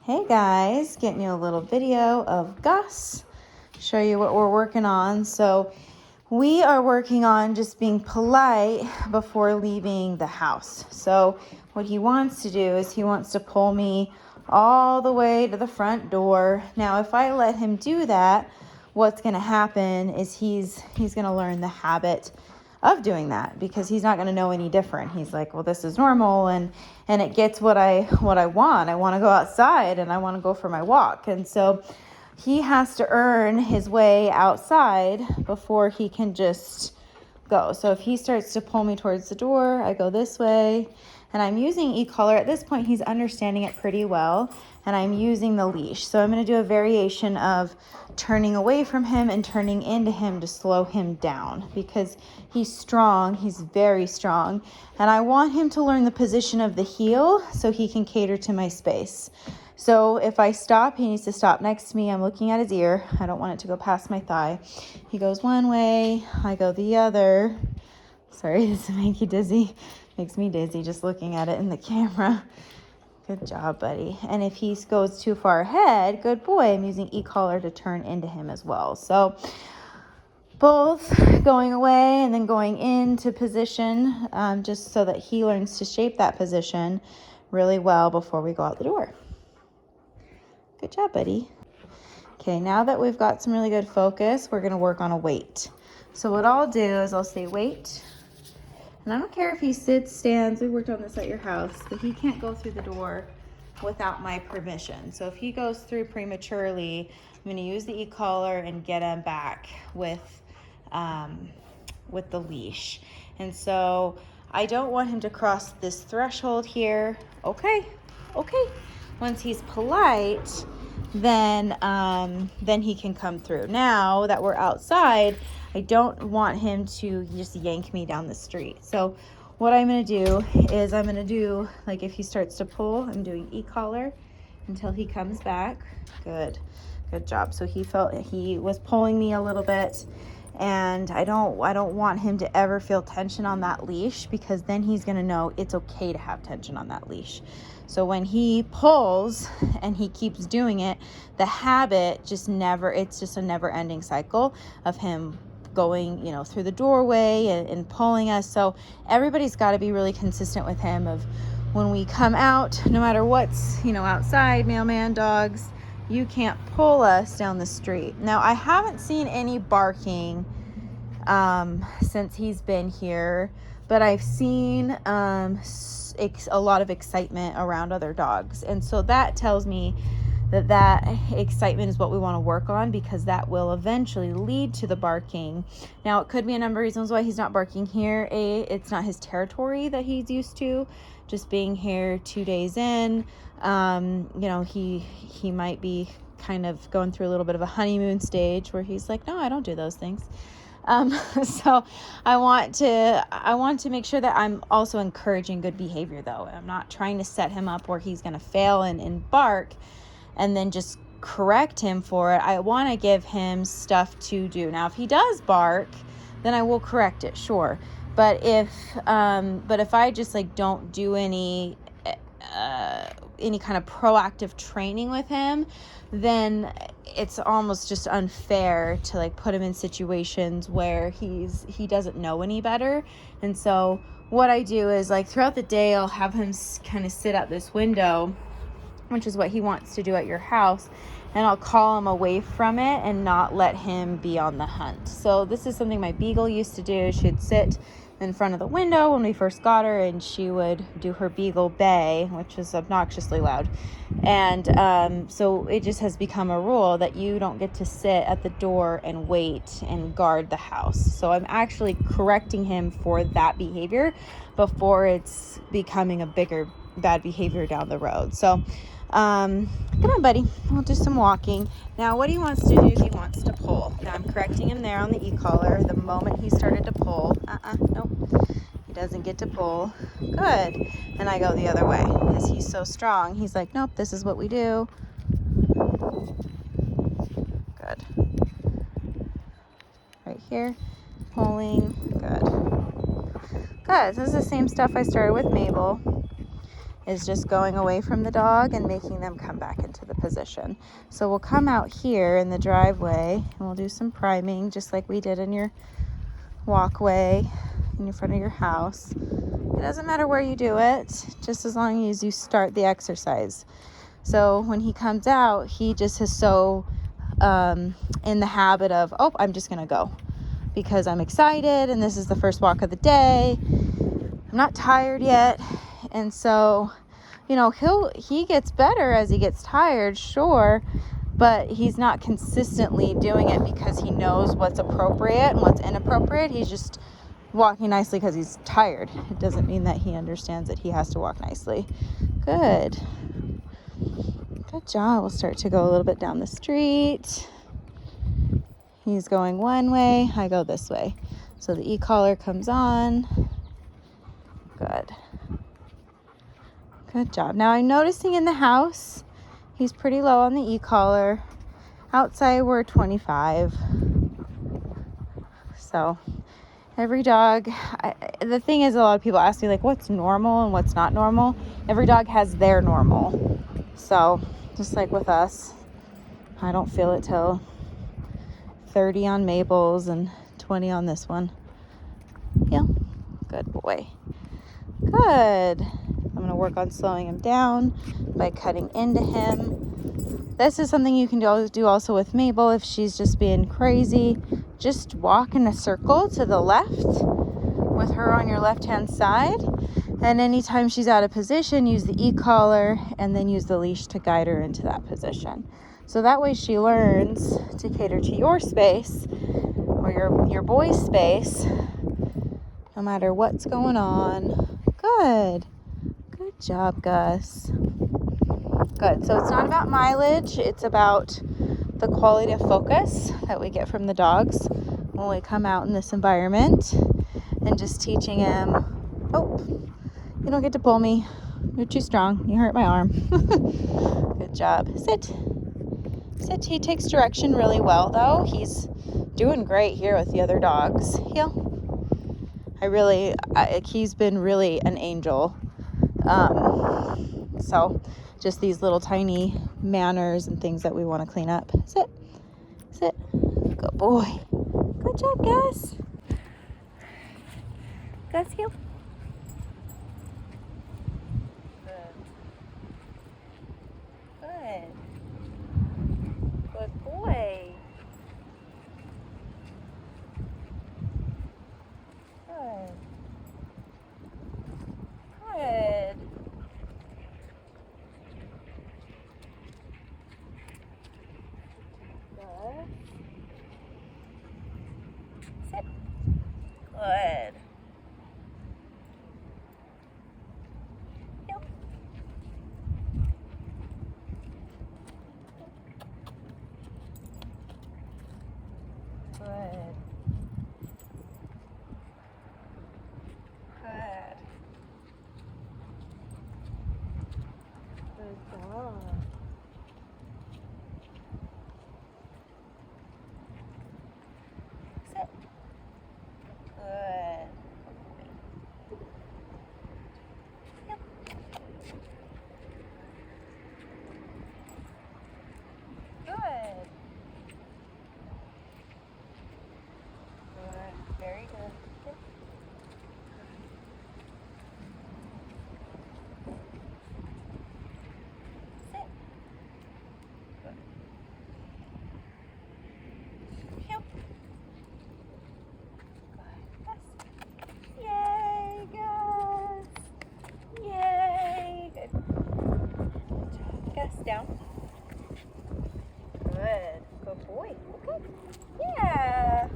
Hey guys, getting you a little video of Gus, show you what we're working on. So we are working on just being polite before leaving the house. So what he wants to do is he wants to pull me all the way to the front door. Now if I let him do that, what's going to happen is he's going to learn the habit of doing that, because he's not going to know any different. He's like, well, this is normal, and it gets what I want. I want to go outside and I want to go for my walk. And so he has to earn his way outside before he can just go. So if he starts to pull me towards the door, I go this way, and I'm using e-collar. At this point, he's understanding it pretty well, and I'm using the leash. So I'm going to do a variation of turning away from him and turning into him to slow him down, because he's strong. He's very strong, and I want him to learn the position of the heel so he can cater to my space. So if I stop, he needs to stop next to me. I'm looking at his ear. I don't want it to go past my thigh. He goes one way, I go the other. Sorry, this will make you dizzy. Makes me dizzy just looking at it in the camera. Good job, buddy. And if he goes too far ahead, good boy, I'm using e-collar to turn into him as well. So both going away and then going into position, just so that he learns to shape that position really well before we go out the door. Good job, buddy. Okay, now that we've got some really good focus, we're going to work on a wait. So what I'll do is I'll say wait. And I don't care if he sits, stands, we worked on this at your house, but he can't go through the door without my permission. So if he goes through prematurely, I'm going to use the e-collar and get him back with the leash. And so I don't want him to cross this threshold here. Okay. Once he's polite, then he can come through. Now that we're outside, I don't want him to just yank me down the street. So what I'm going to do is I'm going to do, like, if he starts to pull, I'm doing e-collar until he comes back. Good job. So he felt he was pulling me a little bit, and I don't want him to ever feel tension on that leash, because then he's going to know it's okay to have tension on that leash. So when he pulls and he keeps doing it, the habit it's just a never ending cycle of him going, through the doorway and pulling us. So everybody's got to be really consistent with him of when we come out, no matter what's, outside, mailman, dogs, you can't pull us down the street. Now, I haven't seen any barking since he's been here, but I've seen a lot of excitement around other dogs. And so that tells me that excitement is what we want to work on, because that will eventually lead to the barking. Now, it could be a number of reasons why he's not barking here. It's not his territory that he's used to, just being here 2 days in. He might be kind of going through a little bit of a honeymoon stage where he's like, no, I don't do those things. So I want to make sure that I'm also encouraging good behavior, though. I'm not trying to set him up where he's going to fail and bark and then just correct him for it. I want to give him stuff to do. Now, if he does bark, then I will correct it, sure. But if I just don't do any kind of proactive training with him, then it's almost just unfair to put him in situations where he doesn't know any better. And so what I do is throughout the day, I'll have him kind of sit at this window, which is what he wants to do at your house, and I'll call him away from it and not let him be on the hunt. So this is something my beagle used to do. She'd sit in front of the window when we first got her, and she would do her beagle bay, which is obnoxiously loud. And so it just has become a rule that you don't get to sit at the door and wait and guard the house. So I'm actually correcting him for that behavior before it's becoming a bigger bad behavior down the road. So come on, buddy, we'll do some walking. Now what he wants to do is he wants to pull. Now I'm correcting him there on the e-collar. The moment he started to pull, nope, he doesn't get to pull. Good. And I go the other way because he's so strong. He's like, nope, this is what we do. Good. Right here, pulling. Good. This is the same stuff I started with Mabel. is just going away from the dog and making them come back into the position. So we'll come out here in the driveway and we'll do some priming just like we did in your walkway in front of your house. It doesn't matter where you do it, just as long as you start the exercise. So when he comes out, he just is so in the habit of, oh, I'm just gonna go because I'm excited and this is the first walk of the day. I'm not tired yet. And so, you know, he gets better as he gets tired, sure, but he's not consistently doing it because he knows what's appropriate and what's inappropriate. He's just walking nicely because he's tired. It doesn't mean that he understands that he has to walk nicely. Good job. We'll start to go a little bit down the street. He's going one way, I go this way. So the e-collar comes on. Good job. Now I'm noticing in the house, he's pretty low on the e-collar. Outside we're 25. So every dog, the thing is, a lot of people ask me like, what's normal and what's not normal? Every dog has their normal. So just like with us, I don't feel it till 30 on Mabel's and 20 on this one. Yeah, good boy. Good. I'm going to work on slowing him down by cutting into him. This is something you can do also with Mabel if she's just being crazy. Just walk in a circle to the left with her on your left-hand side. And anytime she's out of position, use the e-collar and then use the leash to guide her into that position. So that way she learns to cater to your space or your boy's space, no matter what's going on. Good job, Gus. Good. So it's not about mileage. It's about the quality of focus that we get from the dogs when we come out in this environment, and just teaching him, oh, you don't get to pull me. You're too strong. You hurt my arm. Good job. Sit. He takes direction really well, though. He's doing great here with the other dogs. He's been really an angel. So just these little tiny manners and things that we want to clean up. Sit. Good boy. Good job, Gus. Gus, heel. Good boy. Good. Sit. Good. Heel. Good. Good job. Sit. Good. Yep. Good. Very good. Yep. Sit. Good. Yep. Yay, Gus. Yay. Good. Gus, down. Good. Good boy. Okay. Yeah.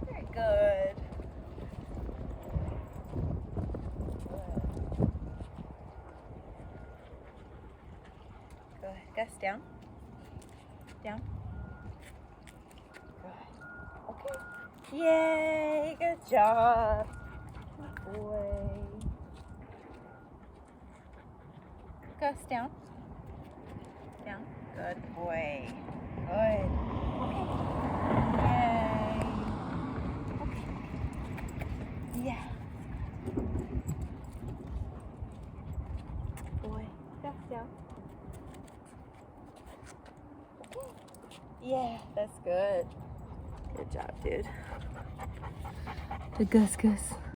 Very good. Good. Gus, down. Down. Good. Okay. Yay. Good job. Good boy. Gus, down. Down. Good boy. Good. Okay. Yay. Okay. Yeah. down. Okay. Yeah, that's good. Good job, dude. The Gus Gus.